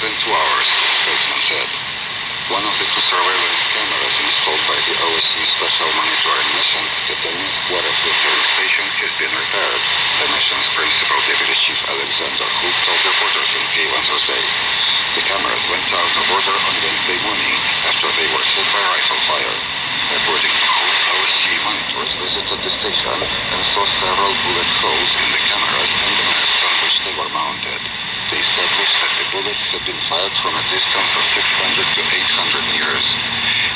than 2 hours, the spokesman said. One of the 2 surveillance cameras installed by the OSCE Special Monitoring Mission at the Donetsk water filtering station has been repaired, the mission's principal deputy chief Alexander Khuk told reporters in Kyiv on Thursday. The cameras went out of order on Wednesday morning after they were hit by rifle fire. According to Khuk, OSCE monitors visited the station and saw several bullet holes in the cameras and the masts on which they were mounted. They established that the bullets had been fired from a distance of 600 to 800 meters.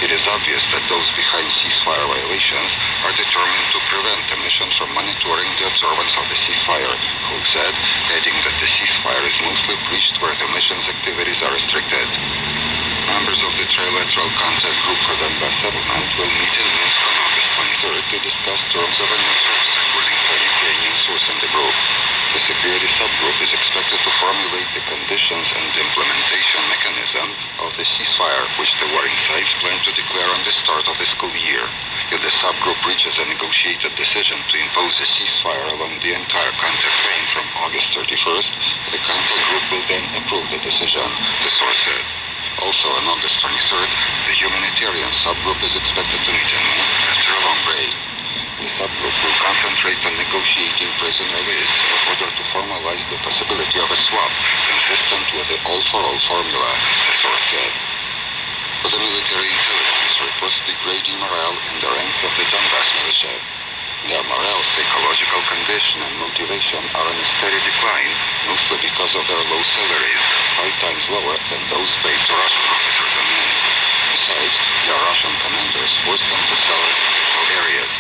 It is obvious that those behind ceasefire violations are determined to prevent the mission from monitoring the observance of the ceasefire, Khuk said, adding that the ceasefire is mostly breached where the mission's activities are restricted. Members of the Trilateral Contact Group for Donbass Settlement will meet in Minsk on August 23rd to discuss terms of a new truce, according to a Ukrainian source in the group. The security subgroup is expected to formulate the conditions and implementation mechanism of the ceasefire, which the warring sides plan to declare on the start of the school year. If the subgroup reaches a negotiated decision to impose a ceasefire along the entire contact range from August 31st, the contact group will then approve the decision, the source said. Also, on August 23rd, the humanitarian subgroup is expected to meet in Minsk after a long break. The subgroup will concentrate on negotiating prisoner lists in order to formalize the possibility of a swap consistent with the all-for-all formula, the source said. But the military intelligence reports degrading morale in the ranks of the Donbass militia. Their morale, psychological condition and motivation are on a steady decline, mostly because of their low salaries, 5 times lower than those paid to Russian officers and men. Besides, their Russian commanders forced them to sell residential areas.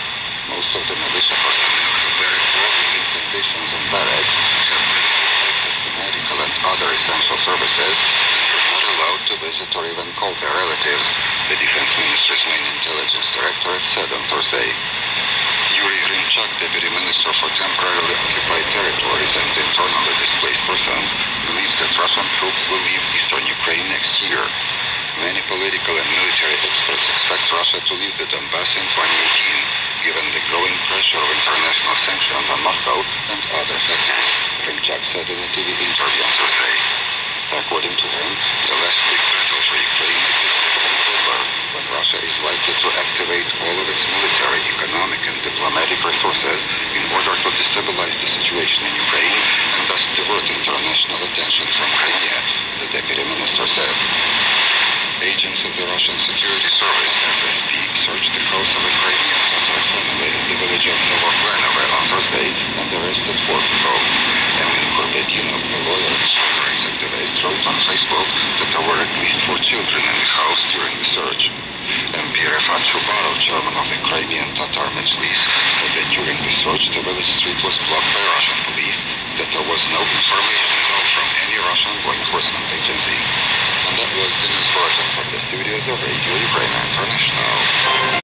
Most of the militia personnel have very poor living conditions in barracks, have limited access to medical and other essential services, and are not allowed to visit or even call their relatives, the Defense Ministry's main intelligence directorate said on Thursday. Yuri Hrimchak, Deputy Minister for Temporarily Occupied Territories and Internally Displaced Persons, believes that Russian troops will leave eastern Ukraine next year. Many political and military experts expect Russia to leave the Donbass in 2018, given the growing pressure of international sanctions on Moscow and other factors, Hrimchak said in a TV interview on Thursday. According to him, the last big battle for Ukraine might be set in November, when Russia is likely to activate all of its military, economic and diplomatic resources in order to destabilize the situation in Ukraine and thus divert international attention from Crimea, the deputy minister said. Agents of the Russian Security Service, FSB, searched the house of a Crimean Tatar family in the village of Novoklanovo on Thursday and arrested 4 people. Emin Kurbetinov, a lawyer and human rights activist, wrote on Facebook that there were at least 4 children in the house during the search. MP Refat Shubarov, chairman of the Crimean Tatar Mejlis, said that during the search the village street was blocked by Russian police, that there was no information at all from any Russian law enforcement agency. And that was the news bulletin from the studios of Radio Ukraine International.